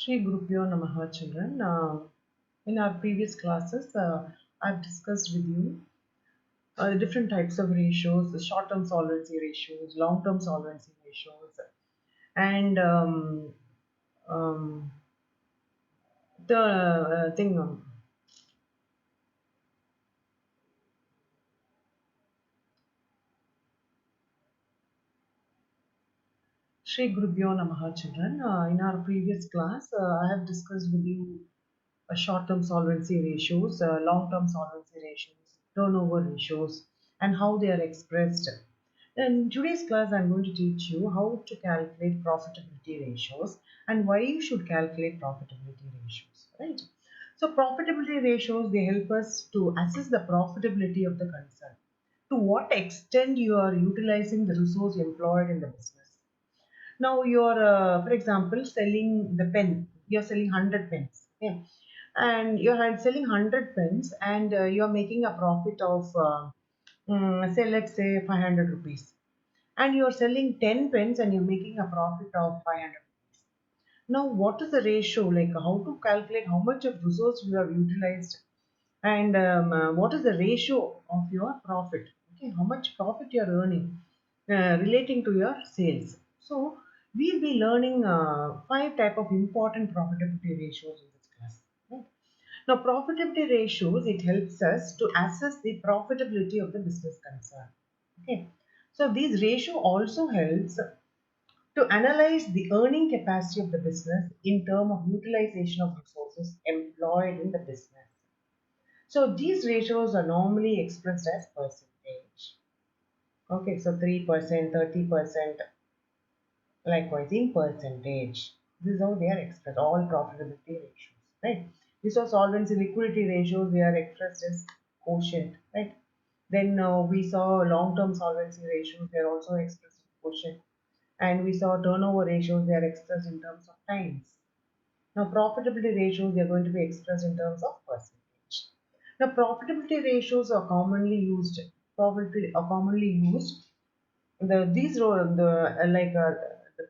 Shri Gurupyo Namaha children. In our previous classes, I've discussed with you different types of ratios, the short-term solvency ratios, long-term solvency ratios, and um, the thing. Shri Gurupyo Namaha children. In our previous class, I have discussed with you short-term solvency ratios, long-term solvency ratios, turnover ratios, and how they are expressed. In today's class, I'm going to teach you how to calculate profitability ratios and why you should calculate profitability ratios, right? So profitability ratios, they help us to assess the profitability of the concern. To what extent you are utilizing the resource employed in the business. Now you're, for example, selling the pen. You're selling 100 pens. Okay? And you're selling 100 pens and you're making a profit of, say, let's say 500 rupees. And you're selling 10 pens and you're making a profit of 500 rupees. Now, what is the ratio? Like how to calculate how much of resource you have utilized and what is the ratio of your profit? Okay, how much profit you are earning relating to your sales. So, we'll be learning five type of important profitability ratios in this class. Right? Now, profitability ratios, it helps us to assess the profitability of the business concern. Okay. So, these ratio also helps to analyze the earning capacity of the business in terms of utilization of resources employed in the business. So these ratios are normally expressed as percentage. Okay, so 3%, 30%, likewise in percentage. This is how they are expressed, all profitability ratios, right? We saw solvency liquidity ratios, they are expressed as quotient, right? Then we saw long-term solvency ratios, they are also expressed as quotient. And we saw turnover ratios, they are expressed in terms of times. Now, profitability ratios, they are going to be expressed in terms of percentage. Now, profitability ratios are commonly used. Probably are commonly used. The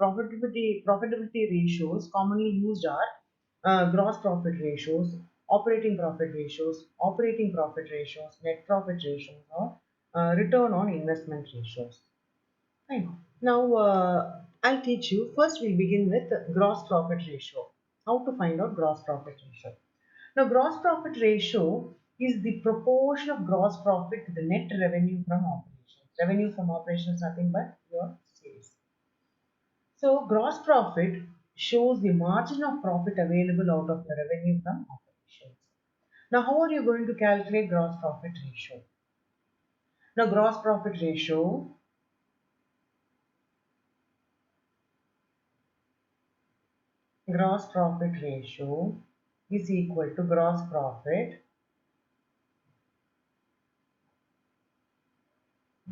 profitability ratios commonly used are gross profit ratios, operating profit ratios, net profit ratios, or return on investment ratios. Fine. Now, I'll teach you. First, we'll begin with gross profit ratio. How to find out gross profit ratio. Now, gross profit ratio is the proportion of gross profit to the net revenue from operations. Revenue from operations, nothing but your sales. So, gross profit shows the margin of profit available out of the revenue from operations. Now, how are you going to calculate gross profit ratio? Now, gross profit ratio is equal to gross profit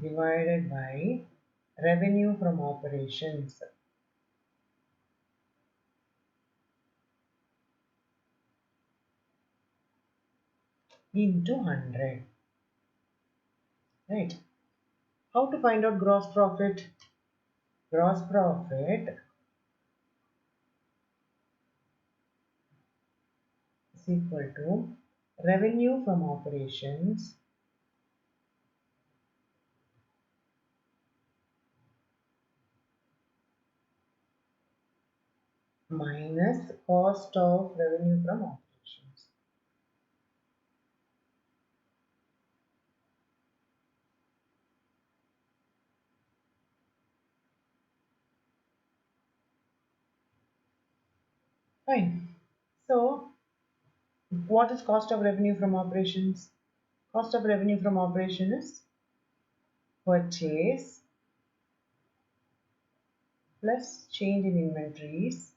divided by revenue from operations into 100. Right? How to find out gross profit? Gross profit is equal to revenue from operations minus cost of revenue from operations. Fine. So, what is cost of revenue from operations? Cost of revenue from operation is purchase plus change in inventories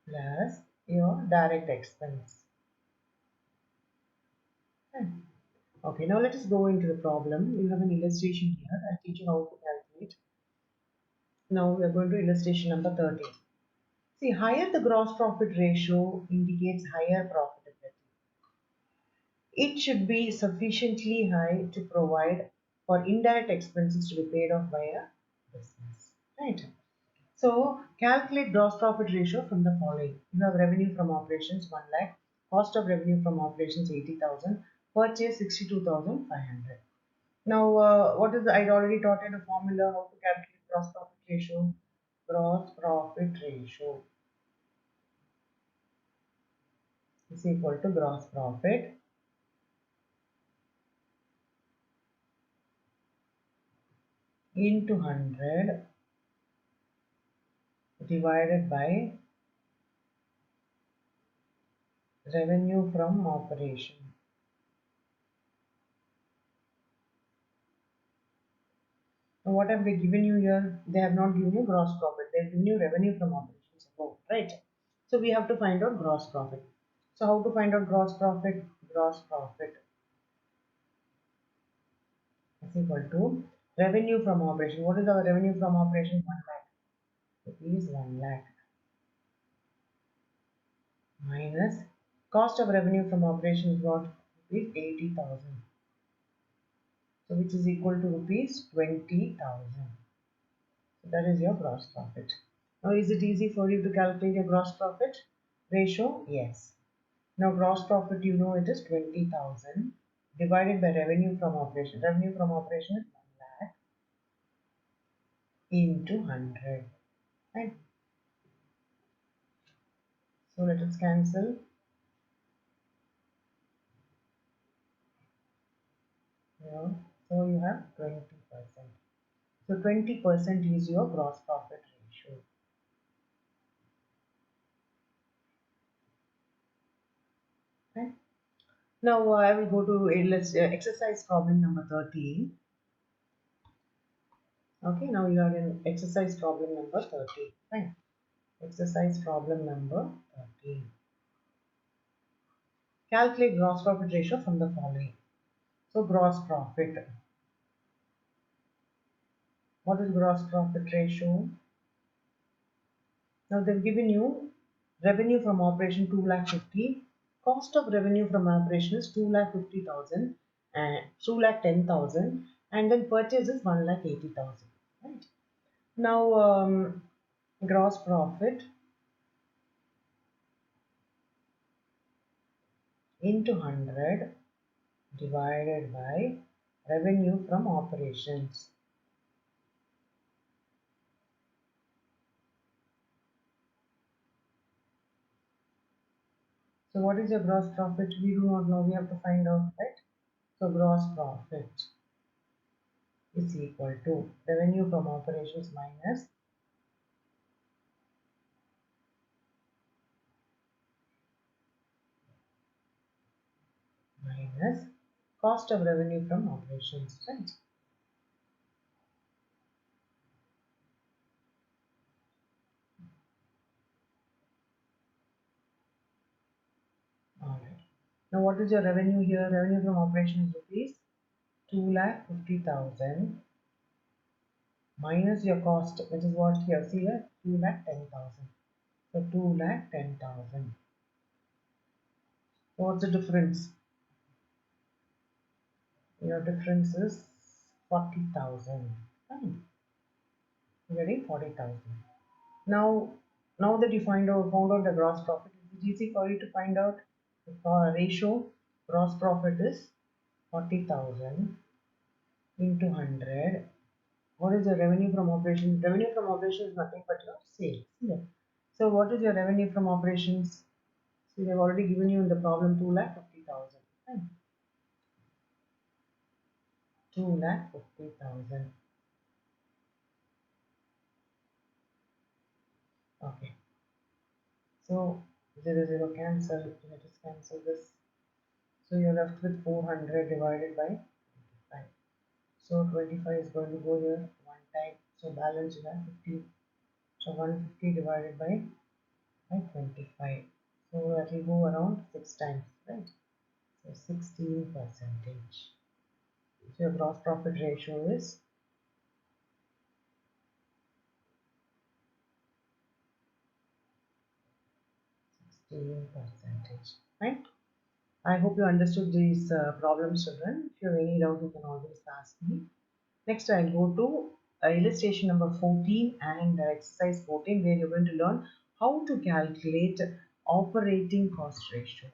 plus your direct expense. Fine. Okay, now let us go into the problem. You have an illustration here. I'll teach you how to calculate. Now we are going to illustration number 13. See, higher the gross profit ratio indicates higher profitability. It should be sufficiently high to provide for indirect expenses to be paid off by a business. right? So calculate gross profit ratio from the following. You have revenue from operations 1 lakh, cost of revenue from operations 80,000, purchase 62,500. Now, what is the, I already taught you the formula how to calculate gross profit ratio. Gross profit ratio is equal to gross profit into 100 divided by revenue from operation. Now, what have they given you here? They have not given you gross profit. They have given you revenue from operations. Oh, right. So we have to find out gross profit. So how to find out gross profit? Gross profit is equal to revenue from operation. What is our revenue from operation? 1 lakh. Rupees 1 lakh minus cost of revenue from operation is what? Rupees 80,000. So which is equal to rupees 20,000. So that is your gross profit. Now is it easy for you to calculate your gross profit ratio? Yes. Now gross profit, you know, it is 20,000 divided by revenue from operation. Revenue from operation is 1 lakh into 100. Right? So let us cancel. Here. So you have 20%. So 20% is your gross profit ratio. Okay. Now I will go to let's exercise problem number 13. Okay, now you are in exercise problem number 13. Fine. Exercise problem number 13. Calculate gross profit ratio from the following. So gross profit. What is gross profit ratio? Now they've given you revenue from operation 2 lakh 50. Cost of revenue from operation is 2 lakh 50,000 and 2 lakh 10,000, and then purchase is 1 lakh 80,000. Right. Now gross profit into 100 divided by revenue from operations. So what is your gross profit? We do not know. We have to find out, right? So gross profit is equal to revenue from operations minus cost of revenue from operations, right? All right. Now what is your revenue here? Revenue from operations rupees 2 lakh 50,000 minus your cost, which is what here. See here, 2 lakh 10,000. So 2 lakh 10,000. What's the difference? Your difference is 40,000. Fine. You're getting 40,000. Now, now that you found out the gross profit, it's easy for you to find out the ratio. Gross profit is 40,000 into 100. What is the revenue from operations? Revenue from operations is nothing but your sales. Yeah. So what is your revenue from operations? See, they've already given you in the problem 2 lakh 50,000. 2 lakh 50,000. Okay. So 0 0 cancel. Let us cancel this. So you're left with 400 divided by 25. So 25 is going to go here one time. So balance you have 50. So 150 divided by 25. So that will go around 6 times, right? So 16 percentage. So your gross profit ratio is 16 percentage, right? I hope you understood these problems, children. If you have any doubt, you can always ask me. Next, I'll go to illustration number 14 and exercise 14, where you're going to learn how to calculate operating cost ratio.